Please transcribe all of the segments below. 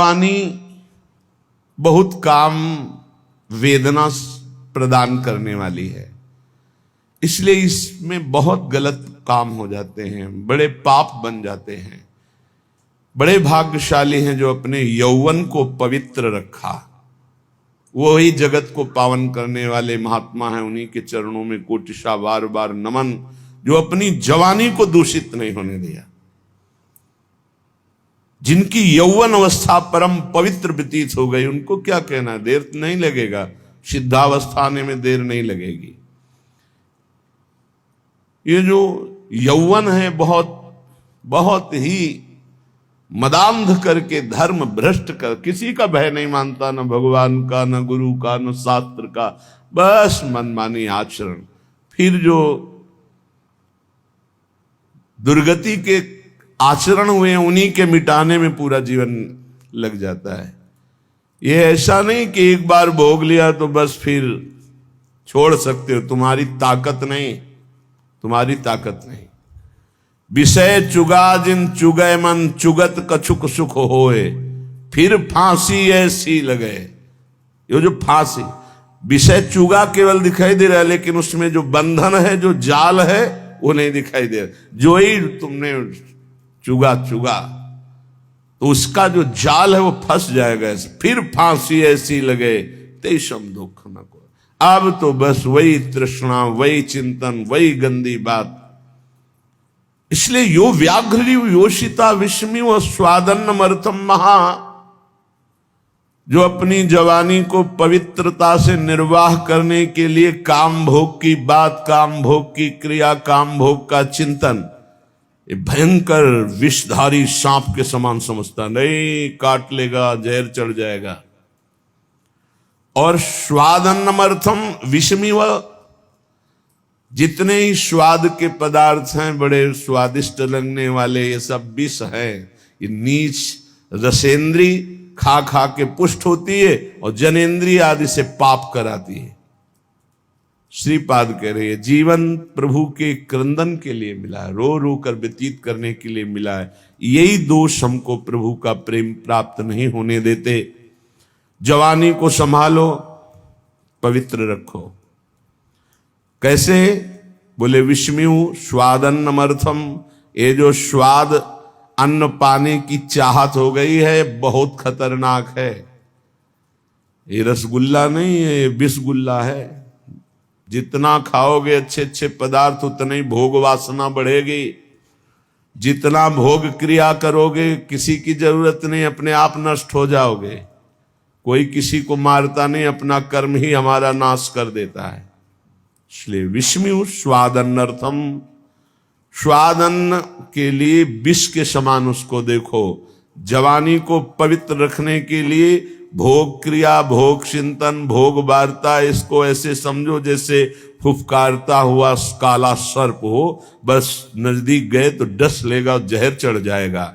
जवानी बहुत काम वेदना प्रदान करने वाली है, इसलिए इसमें बहुत गलत काम हो जाते हैं, बड़े पाप बन जाते हैं। बड़े भाग्यशाली हैं जो अपने यौवन को पवित्र रखा। वो ही जगत को पावन करने वाले महात्मा हैं, उन्हीं के चरणों में कोटिशा बार बार नमन, जो अपनी जवानी को दूषित नहीं होने दिया, जिनकी यौवन अवस्था परम पवित्र व्यतीत हो गई। उनको क्या कहना, देर नहीं लगेगा, सिद्धावस्था आने में देर नहीं लगेगी। ये जो यौवन है बहुत बहुत ही मदांध करके, धर्म भ्रष्ट कर, किसी का भय नहीं मानता, न भगवान का, न गुरु का, न शास्त्र का, बस मनमानी आचरण। फिर जो दुर्गति के आचरण हुए उन्हीं के मिटाने में पूरा जीवन लग जाता है। ये ऐसा नहीं कि एक बार भोग लिया तो बस फिर छोड़ सकते हो, तुम्हारी ताकत नहीं, तुम्हारी ताकत नहीं। विषय चुगा जिन चुगय मन, चुगत कछुक सुख होए, फिर फांसी ऐसी लगे। ये जो फांसी, विषय चुगा केवल दिखाई दे रहा है, लेकिन उसमें जो बंधन है, जो जाल है, वो नहीं दिखाई दे रहा। जो ही तुमने चुगा तो उसका जो जाल है वो फंस जाएगा। फिर फांसी ऐसी लगे तेषम दुख न को। अब तो बस वही तृष्णा, वही चिंतन, वही गंदी बात। इसलिए यो व्याघ्री योषिता विस्मी व स्वादन्नमर्थम महा, जो अपनी जवानी को पवित्रता से निर्वाह करने के लिए काम भोग की बात, काम भोग की क्रिया, काम भोग का चिंतन, ये भयंकर विषधारी सांप के समान समझता, नहीं काट लेगा, जहर चढ़ जाएगा। और स्वादन्नमर्थम विषमी व, जितने ही स्वाद के पदार्थ हैं, बड़े स्वादिष्ट लगने वाले, ये सब विष हैं। ये नीच रसेंद्री खा खा के पुष्ट होती है और जनेन्द्री आदि से पाप कराती है। श्रीपाद कह रहे हैं जीवन प्रभु के क्रंदन के लिए मिला है, रो रो कर व्यतीत करने के लिए मिला है। यही दोष हमको प्रभु का प्रेम प्राप्त नहीं होने देते। जवानी को संभालो, पवित्र रखो। कैसे? बोले विस्म्यु स्वादन्नमर्थम, ये जो स्वाद अन्न पाने की चाहत हो गई है बहुत खतरनाक है। ये रसगुल्ला नहीं है, ये बिस्गुल्ला है। जितना खाओगे अच्छे अच्छे पदार्थ, उतना ही भोग वासना बढ़ेगी। जितना भोग क्रिया करोगे, किसी की जरूरत नहीं, अपने आप नष्ट हो जाओगे। कोई किसी को मारता नहीं, अपना कर्म ही हमारा नाश कर देता है। इसलिए विस्म्यु स्वादन्नर्थम, स्वादन्न के लिए विष के समान उसको देखो। जवानी को पवित्र रखने के लिए भोग क्रिया, भोग चिंतन, भोग वार्ता, इसको ऐसे समझो जैसे फुफकारता हुआ काला सर्प हो। बस नजदीक गए तो डस लेगा, जहर चढ़ जाएगा।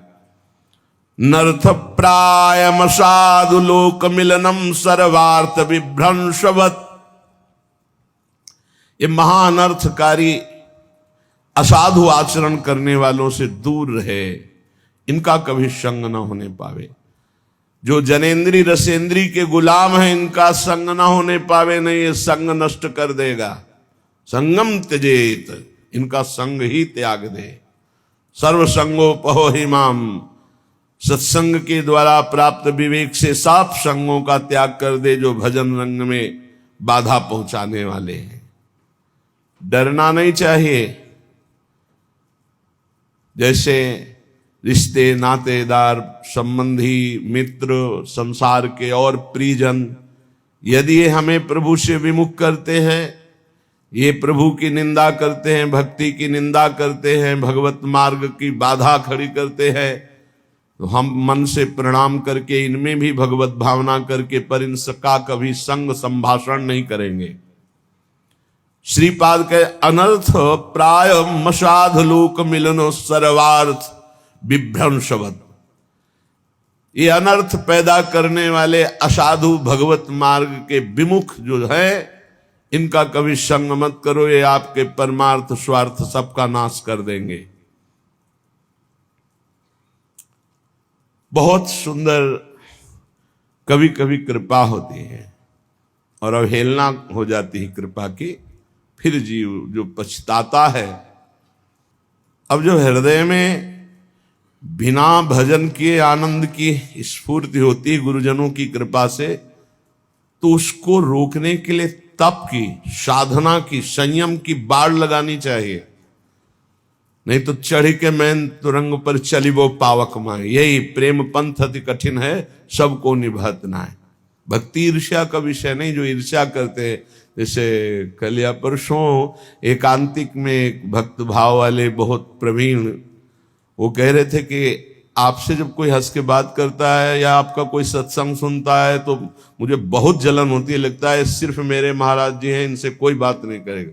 नर्थ प्रायम साधु लोक मिलनम सर्वार्थ विभ्रंशवत, ये महाअनर्थकारी असाधु आचरण करने वालों से दूर रहे, इनका कभी संग न होने पावे। जो जनेन्द्री रसेंद्री के गुलाम हैं, इनका संग न होने पावे, नहीं ये संग नष्ट कर देगा। संगम त्यजेत, इनका संग ही त्याग दे। सर्व संगोपहो हिमाम, सत्संग के द्वारा प्राप्त विवेक से साफ संगों का त्याग कर दे, जो भजन रंग में बाधा पहुंचाने वाले हैं। डरना नहीं चाहिए। जैसे रिश्ते, नातेदार, संबंधी, मित्र, संसार के और परिजन, यदि ये हमें प्रभु से विमुख करते हैं, ये प्रभु की निंदा करते हैं, भक्ति की निंदा करते हैं, भगवत मार्ग की बाधा खड़ी करते हैं, तो हम मन से प्रणाम करके इनमें भी भगवत भावना करके पर इनका कभी संग संभाषण नहीं करेंगे। श्रीपाद के अनर्थ प्राय मसाध लोक मिलनो सर्वार्थ विभ्रंशवत, ये अनर्थ पैदा करने वाले असाधु भगवत मार्ग के विमुख जो है, इनका कभी संग मत करो। ये आपके परमार्थ स्वार्थ सबका नाश कर देंगे। बहुत सुंदर कभी कभी कृपा होती है और अवहेलना हो जाती है कृपा की, फिर जीव जो पछताता है। अब जो हृदय में बिना भजन किए आनंद की स्फूर्ति होती है गुरुजनों की कृपा से, तो उसको रोकने के लिए तप की, साधना की, संयम की बाड़ लगानी चाहिए। नहीं तो चढ़ के मैन तुरंग पर चलिबो पावक माए, यही प्रेम पंथ अति कठिन है, सबको निभत ना है। भक्ति ईर्ष्या का विषय नहीं, जो ईर्ष्या करते हैं। जैसे कल या परसों एकांतिक में एक भक्त भाव वाले बहुत प्रवीण, वो कह रहे थे कि आपसे जब कोई हंस के बात करता है या आपका कोई सत्संग सुनता है तो मुझे बहुत जलन होती है, लगता है सिर्फ मेरे महाराज जी हैं, इनसे कोई बात नहीं करेगा।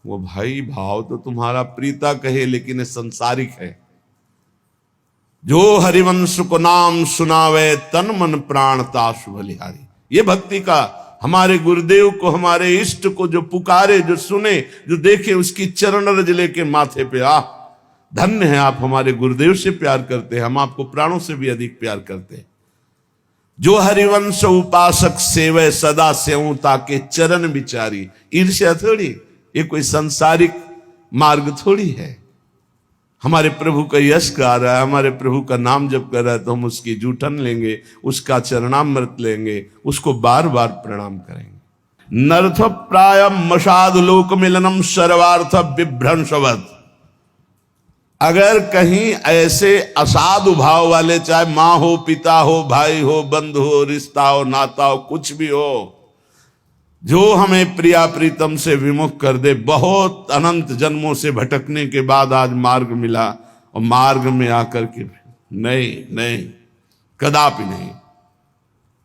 वो भाई भाव तो तुम्हारा प्रीता कहे, लेकिन ये संसारिक है। जो हरिवंश को नाम सुनावे तन मन प्राण तासु बलिहारी। ये भक्ति का, हमारे गुरुदेव को, हमारे इष्ट को जो पुकारे, जो सुने, जो देखे, उसकी चरण रज लेके माथे पे आ, धन्य है आप हमारे गुरुदेव से प्यार करते हैं, हम आपको प्राणों से भी अधिक प्यार करते हैं। जो हरिवंश उपासक सेवै सदा सेऊं ताके चरण विचारी। ईर्ष्या थोड़ी, ये कोई सांसारिक मार्ग थोड़ी है। हमारे प्रभु का यश गा रहा है, हमारे प्रभु का नाम जप कर रहा है, तो हम उसकी जूठन लेंगे, उसका चरणामृत लेंगे, उसको बार बार प्रणाम करेंगे। नर्थ प्राय मशाद लोक मिलनम सर्वार्थ विभ्रंशवत। अगर कहीं ऐसे असाधु भाव वाले, चाहे माँ हो, पिता हो, भाई हो, बंधु हो, रिश्ता हो, नाता हो, कुछ भी हो, जो हमें प्रिया प्रीतम से विमुख कर दे, बहुत अनंत जन्मों से भटकने के बाद आज मार्ग मिला, और मार्ग में आकर के नहीं नहीं, कदापि नहीं।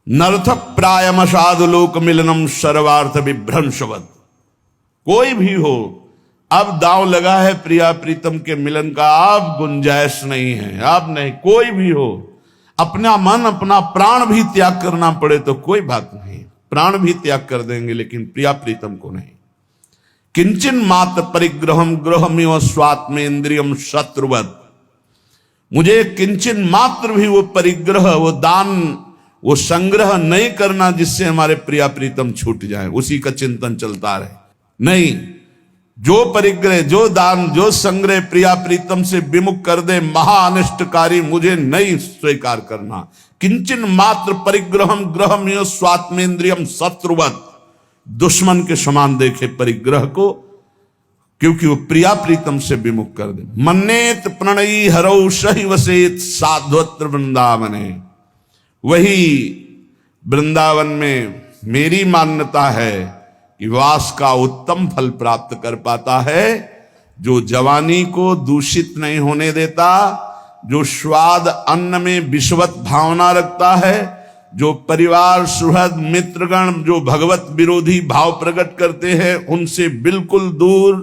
नर्थ प्रायम साधु लोक मिलनम सर्वार्थ विभ्रंशवत। कोई भी हो, अब दांव लगा है प्रिया प्रीतम के मिलन का, अब गुंजाइश नहीं है, अब नहीं। कोई भी हो, अपना मन, अपना प्राण भी त्याग करना पड़े तो कोई बात नहीं, प्राण भी त्याग कर देंगे, लेकिन प्रिया प्रीतम को नहीं। किंचन मात्र परिग्रहम गृहमिव स्वात्म इंद्रियम शत्रुवत। मुझे किंचन मात्र भी वो परिग्रह, वो दान, वो संग्रह नहीं करना जिससे हमारे प्रिया प्रीतम छूट जाए, उसी का चिंतन चलता रहे। नहीं, जो परिग्रह, जो दान, जो संग्रह प्रिया प्रीतम से विमुख कर दे, महाअनिष्टकारी, मुझे नहीं स्वीकार करना। किंचन मात्र परिग्रहम गृहमिव स्वात्मेन्द्रियम शत्रुवत। दुश्मन के समान देखे परिग्रह को, क्योंकि वो प्रिया प्रीतम से विमुख कर दे। मन्नेत प्रणयी हरौ सहि वसेत साध्वत्र वृंदावने। वही वृंदावन में मेरी मान्यता है कि वास का उत्तम फल प्राप्त कर पाता है, जो जवानी को दूषित नहीं होने देता, जो स्वाद अन्न में विषवत भावना रखता है, जो परिवार सुहृद मित्रगण जो भगवत विरोधी भाव प्रकट करते हैं उनसे बिल्कुल दूर,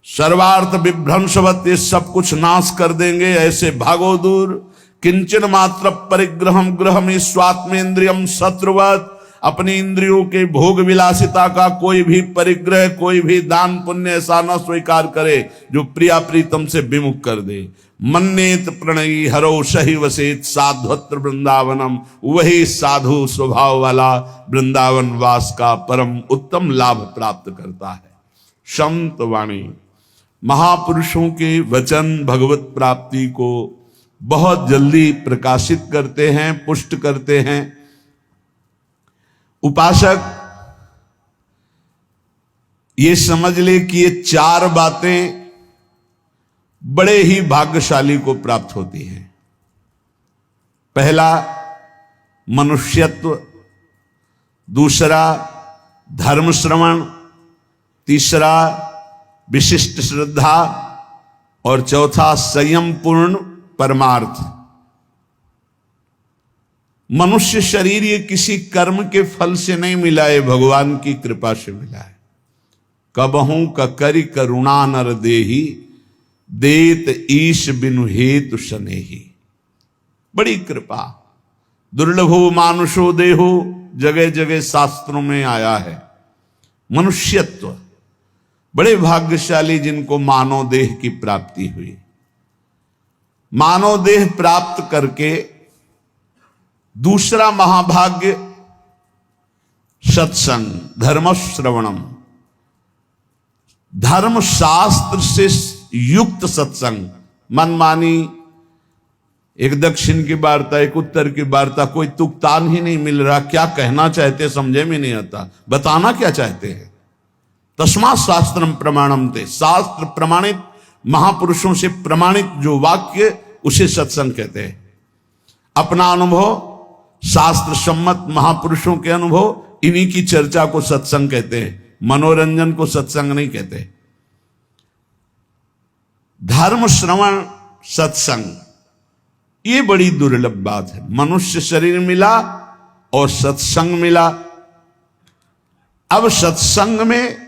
सर्वार्थ विभ्रंशवत, ये सब कुछ नाश कर देंगे, ऐसे भागो दूर। किंचन मात्र परिग्रहम गृहम स्वात्मेन्द्रियम शत्रुवत। अपनी इंद्रियों के भोग विलासिता का कोई भी परिग्रह, कोई भी दान पुण्य ऐसा न स्वीकार करे जो प्रिया प्रीतम से विमुख कर दे। मन्नेत प्रणयी हरो सही वसेत साध्वत्र वृंदावनम। वही साधु स्वभाव वाला वृंदावन वास का परम उत्तम लाभ प्राप्त करता है। संत वाणी, महापुरुषों के वचन भगवत प्राप्ति को बहुत जल्दी प्रकाशित करते हैं, पुष्ट करते हैं। उपासक ये समझ ले कि ये चार बातें बड़े ही भाग्यशाली को प्राप्त होती हैं। पहला मनुष्यत्व, दूसरा धर्म श्रवण, तीसरा विशिष्ट श्रद्धा और चौथा संयम पूर्ण परमार्थ। मनुष्य शरीर ये किसी कर्म के फल से नहीं मिला है, भगवान की कृपा से मिला है। कबहू ककरि करुणा नर देही, देत ईश बिनु हेतु सनेही। बड़ी कृपा, दुर्लभो मानुषो देहो, जगह जगह शास्त्रों में आया है। मनुष्यत्व, बड़े भाग्यशाली जिनको मानव देह की प्राप्ति हुई। मानव देह प्राप्त करके दूसरा महाभाग्य सत्संग, धर्म श्रवणम, धर्म शास्त्र से युक्त सत्संग। मनमानी एक दक्षिण की वार्ता, एक उत्तर की वार्ता, कोई तुकतान ही नहीं मिल रहा, क्या कहना चाहते समझे में नहीं आता, बताना क्या चाहते हैं। तस्मात् शास्त्रम प्रमाणम ते, शास्त्र प्रमाणित महापुरुषों से प्रमाणित जो वाक्य उसे सत्संग कहते हैं। अपना अनुभव, शास्त्र सम्मत महापुरुषों के अनुभव, इन्हीं की चर्चा को सत्संग कहते हैं, मनोरंजन को सत्संग नहीं कहते। धर्म श्रवण सत्संग, ये बड़ी दुर्लभ बात है। मनुष्य शरीर मिला और सत्संग मिला। अब सत्संग में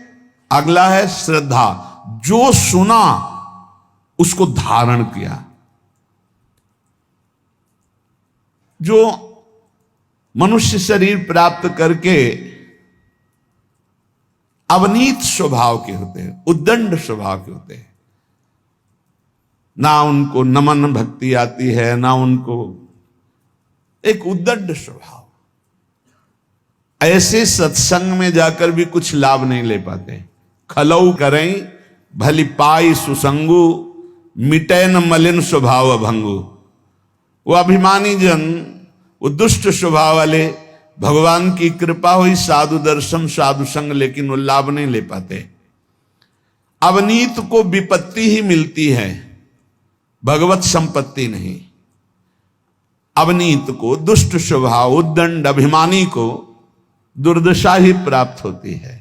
अगला है श्रद्धा, जो सुना उसको धारण किया। जो मनुष्य शरीर प्राप्त करके अवनीत स्वभाव के होते हैं, उद्दंड स्वभाव के होते हैं, ना उनको नमन भक्ति आती है, ना उनको, एक उद्दंड स्वभाव, ऐसे सत्संग में जाकर भी कुछ लाभ नहीं ले पाते। खलऊ करें भली पाई सुसंगु, मिटे न मलिन स्वभाव भंगु। वो अभिमानी जन, वो दुष्ट स्वभाव वाले, भगवान की कृपा हुई, साधु दर्शन साधु संग, लेकिन वो लाभ नहीं ले पाते। अवनीत को विपत्ति ही मिलती है, भगवत संपत्ति नहीं। अवनीत को, दुष्ट स्वभाव, उद्दंड अभिमानी को दुर्दशा ही प्राप्त होती है।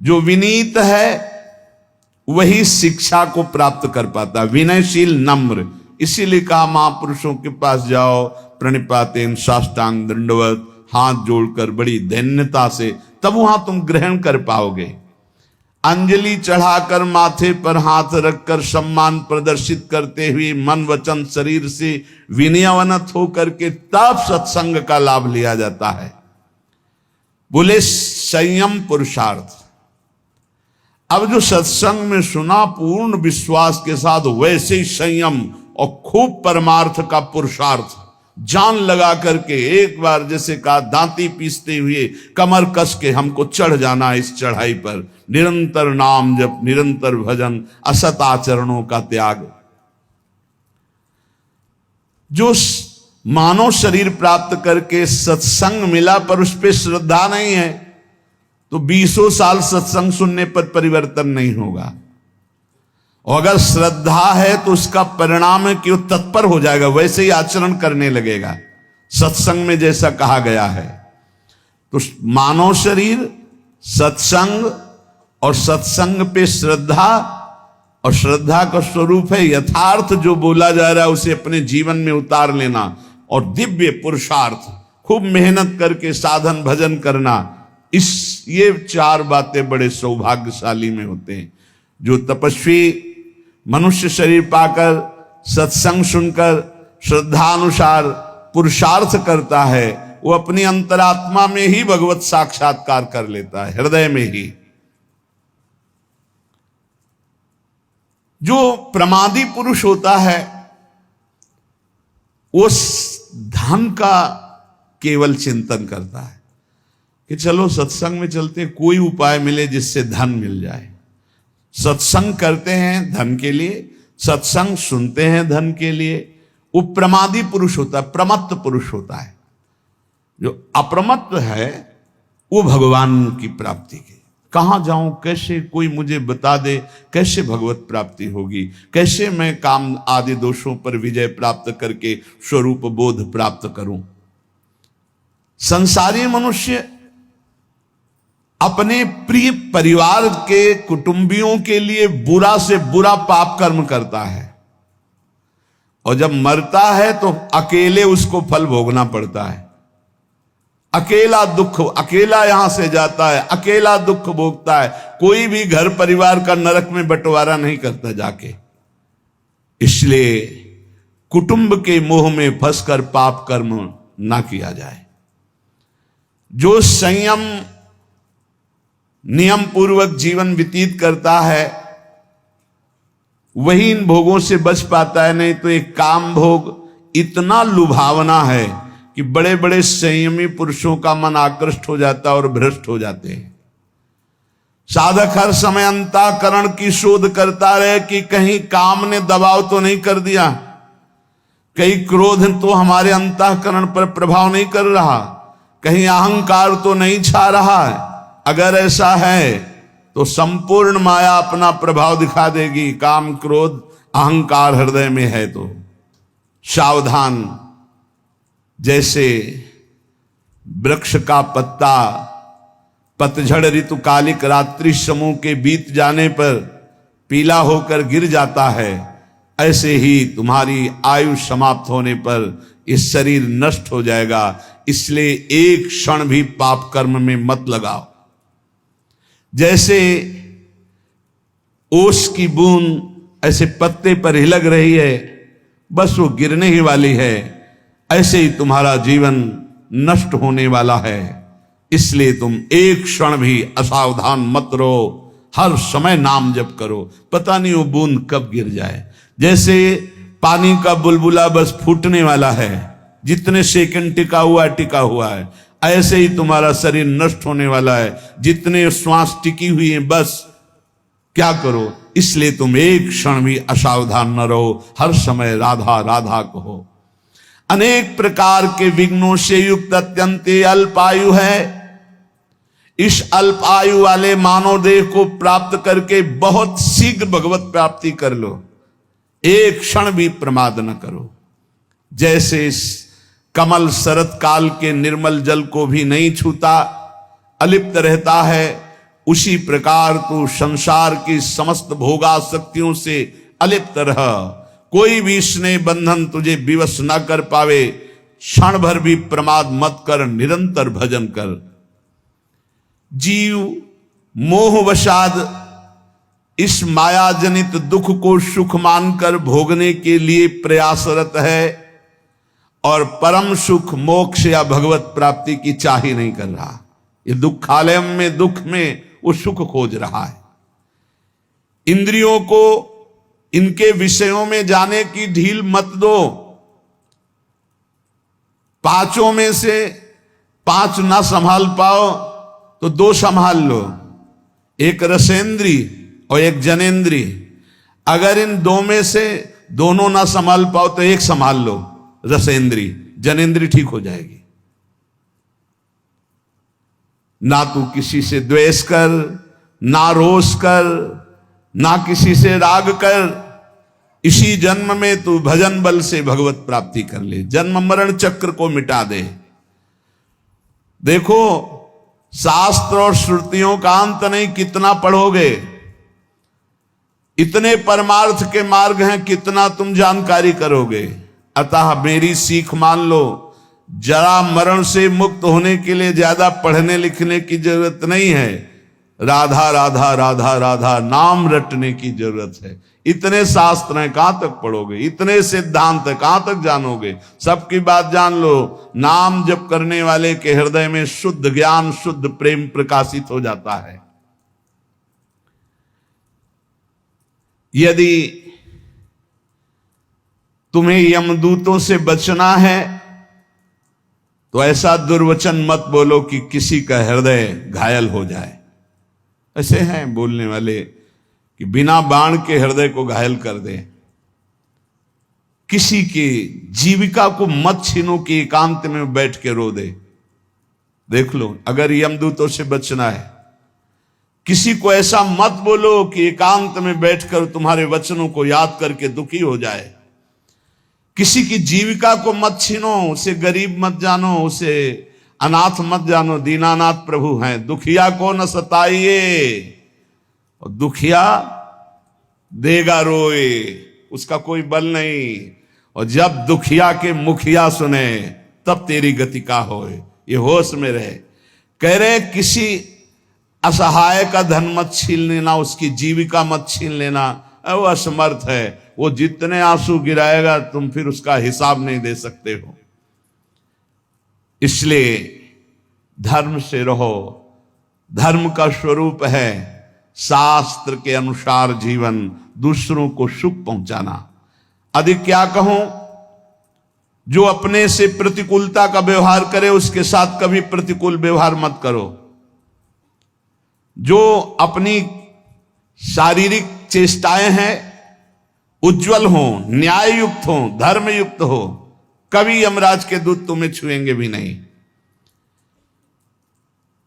जो विनीत है वही शिक्षा को प्राप्त कर पाता, विनयशील नम्र। इसीलिए कहा महापुरुषों के पास जाओ, प्रणिपातेन साष्टांग दंडवत, हाथ जोड़कर बड़ी दैन्यता से, तब वहां तुम ग्रहण कर पाओगे। अंजलि चढ़ाकर माथे पर हाथ रखकर सम्मान प्रदर्शित करते हुए मन वचन शरीर से विनयवनत होकर के तब सत्संग का लाभ लिया जाता है। बोले संयम पुरुषार्थ। अब जो सत्संग में सुना पूर्ण विश्वास के साथ, वैसे ही संयम और खूब परमार्थ का पुरुषार्थ, जान लगा करके एक बार जैसे कहा, दांती पीसते हुए कमर कस के हमको चढ़ जाना इस चढ़ाई पर। निरंतर नाम जप, निरंतर भजन, असत आचरणों का त्याग। जो मानव शरीर प्राप्त करके सत्संग मिला पर उस पर श्रद्धा नहीं है, तो 20 साल सत्संग सुनने पर परिवर्तन नहीं होगा। और अगर श्रद्धा है तो उसका परिणाम है कि वो तत्पर हो जाएगा, वैसे ही आचरण करने लगेगा, सत्संग में जैसा कहा गया है। तो मानव शरीर, सत्संग, और सत्संग पे श्रद्धा, और श्रद्धा का स्वरूप है यथार्थ जो बोला जा रहा है उसे अपने जीवन में उतार लेना, और दिव्य पुरुषार्थ, खूब मेहनत करके साधन भजन करना। ये 4 बातें बड़े सौभाग्यशाली में होते हैं। जो तपस्वी मनुष्य शरीर पाकर सत्संग सुनकर श्रद्धानुसार पुरुषार्थ करता है, वो अपनी अंतरात्मा में ही भगवत साक्षात्कार कर लेता है, हृदय में ही। जो प्रमादी पुरुष होता है वो धन का केवल चिंतन करता है कि चलो सत्संग में चलते, कोई उपाय मिले जिससे धन मिल जाए। सत्संग करते हैं धन के लिए, सत्संग सुनते हैं धन के लिए। वो प्रमादी पुरुष होता है, प्रमत्त पुरुष होता है। जो अप्रमत्त है वो भगवान की प्राप्ति की, कहां जाऊं, कैसे कोई मुझे बता दे, कैसे भगवत प्राप्ति होगी, कैसे मैं काम आदि दोषों पर विजय प्राप्त करके स्वरूप बोध प्राप्त करूं। संसारी मनुष्य अपने प्रिय परिवार के कुटुंबियों के लिए बुरा से बुरा पाप कर्म करता है, और जब मरता है तो अकेले उसको फल भोगना पड़ता है। अकेला दुख, अकेला यहां से जाता है, अकेला दुख भोगता है। कोई भी घर परिवार का नरक में बंटवारा नहीं करता जाके। इसलिए कुटुंब के मोह में फंसकर पाप कर्म ना किया जाए। जो संयम नियम पूर्वक जीवन व्यतीत करता है वही इन भोगों से बच पाता है। नहीं तो एक काम भोग इतना लुभावना है कि बड़े बड़े संयमी पुरुषों का मन आकृष्ट हो जाता है और भ्रष्ट हो जाते हैं। साधक हर समय अंतःकरण की शोध करता रहे कि कहीं काम ने दबाव तो नहीं कर दिया, कहीं क्रोध तो हमारे अंतःकरण पर प्रभाव नहीं कर रहा, कहीं अहंकार तो नहीं छा रहा है। अगर ऐसा है तो संपूर्ण माया अपना प्रभाव दिखा देगी। काम क्रोध अहंकार हृदय में है तो सावधान। जैसे वृक्ष का पत्ता पतझड़ ऋतुकालिक रात्रि समूह के बीत जाने पर पीला होकर गिर जाता है, ऐसे ही तुम्हारी आयु समाप्त होने पर इस शरीर नष्ट हो जाएगा। इसलिए एक क्षण भी पाप कर्म में मत लगाओ। जैसे ओस की बूंद ऐसे पत्ते पर हिलक रही है, बस वो गिरने ही वाली है, ऐसे ही तुम्हारा जीवन नष्ट होने वाला है। इसलिए तुम एक क्षण भी असावधान मत रहो, हर समय नाम जप करो, पता नहीं वो बूंद कब गिर जाए। जैसे पानी का बुलबुला बस फूटने वाला है, जितने सेकंड टिका हुआ है, ऐसे ही तुम्हारा शरीर नष्ट होने वाला है। जितने श्वास टिकी हुई है, बस क्या करो। इसलिए तुम एक क्षण भी असावधान न रहो, हर समय राधा राधा कहो। अनेक प्रकार के विघ्नों से युक्त अत्यंत अल्पायु है। इस अल्पायु वाले मानव देह को प्राप्त करके बहुत शीघ्र भगवत प्राप्ति कर लो, एक क्षण भी प्रमाद न करो। जैसे कमल शरत काल के निर्मल जल को भी नहीं छूता, अलिप्त रहता है, उसी प्रकार तू संसार की समस्त भोगासक्तियों से अलिप्त रह। कोई भी स्नेह बंधन तुझे विवश न कर पावे। क्षण भर भी प्रमाद मत कर, निरंतर भजन कर। जीव मोहवशाद इस मायाजनित दुख को सुख मानकर भोगने के लिए प्रयासरत है और परम सुख मोक्ष या भगवत प्राप्ति की चाह ही नहीं कर रहा। ये दुखालयम में दुख में वो सुख खोज रहा है। इंद्रियों को इनके विषयों में जाने की ढील मत दो। पांचों में से 5 ना संभाल पाओ तो 2 संभाल लो, एक रसेंद्री और एक जनेंद्री। अगर इन 2 में से दोनों ना संभाल पाओ तो एक संभाल लो, रसेंद्री। जनेंद्री ठीक हो जाएगी। ना तू किसी से द्वेष कर, ना रोष कर, ना किसी से राग कर। इसी जन्म में तू भजन बल से भगवत प्राप्ति कर ले, जन्म मरण चक्र को मिटा दे। देखो, शास्त्र और श्रुतियों का अंत नहीं, कितना पढ़ोगे। इतने परमार्थ के मार्ग हैं, कितना तुम जानकारी करोगे। अतः मेरी सीख मान लो, जरा मरण से मुक्त होने के लिए ज्यादा पढ़ने लिखने की जरूरत नहीं है। राधा राधा राधा राधा नाम रटने की जरूरत है। इतने शास्त्र हैं, कहां तक पढ़ोगे। इतने सिद्धांत है, कहां तक जानोगे। सबकी बात जान लो। नाम जप करने वाले के हृदय में शुद्ध ज्ञान, शुद्ध प्रेम प्रकाशित हो जाता है। यदि तुम्हें यमदूतों से बचना है तो ऐसा दुर्वचन मत बोलो कि किसी का हृदय घायल हो जाए। ऐसे हैं बोलने वाले कि बिना बाण के हृदय को घायल कर दे। किसी की जीविका को मत छीनो कि एकांत में बैठ के रो दे। देख लो, अगर यमदूतों से बचना है, किसी को ऐसा मत बोलो कि एकांत में बैठकर तुम्हारे वचनों को याद करके दुखी हो जाए। किसी की जीविका को मत छीनो, उसे गरीब मत जानो, उसे अनाथ मत जानो। दीनानाथ प्रभु हैं। दुखिया को न सताइए, और दुखिया देगा रोए, उसका कोई बल नहीं। और जब दुखिया के मुखिया सुने तब तेरी गति का होए। ये होश में रहे। कह रहे किसी असहाय का धन मत छीन लेना, उसकी जीविका मत छीन लेना। वो असमर्थ है, वो जितने आंसू गिराएगा तुम फिर उसका हिसाब नहीं दे सकते हो। इसलिए धर्म से रहो। धर्म का स्वरूप है शास्त्र के अनुसार जीवन, दूसरों को सुख पहुंचाना। अधिक क्या कहूं, जो अपने से प्रतिकूलता का व्यवहार करे उसके साथ कभी प्रतिकूल व्यवहार मत करो। जो अपनी शारीरिक चेष्टाएं हैं उज्जवल हो, न्याय युक्त हो, धर्म युक्त हो, कभी यमराज के दूत तुम्हें छुएंगे भी नहीं।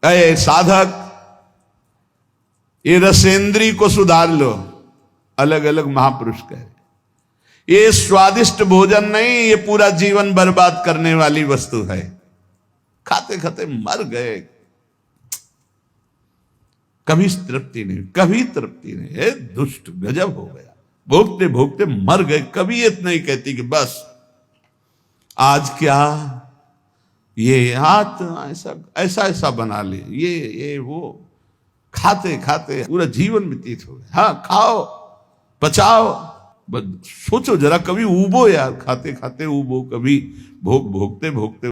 अरे साधक, ये रसेंद्री को सुधार लो, अलग अलग महापुरुष कहे। ये स्वादिष्ट भोजन नहीं, ये पूरा जीवन बर्बाद करने वाली वस्तु है। खाते खाते मर गए, कभी तृप्ति नहीं, कभी तृप्ति नहीं। ये दुष्ट गजब हो गया, भोगते भोगते मर गए। कभी ये नहीं कहती कि बस आज क्या, ये हाथ ऐसा ऐसा बना ले, ये वो, खाते खाते पूरा जीवन व्यतीत हो गया। हाँ, खाओ, पचाओ, बस सोचो जरा, कभी उबो यार, खाते खाते उबो, कभी भोगते भोगते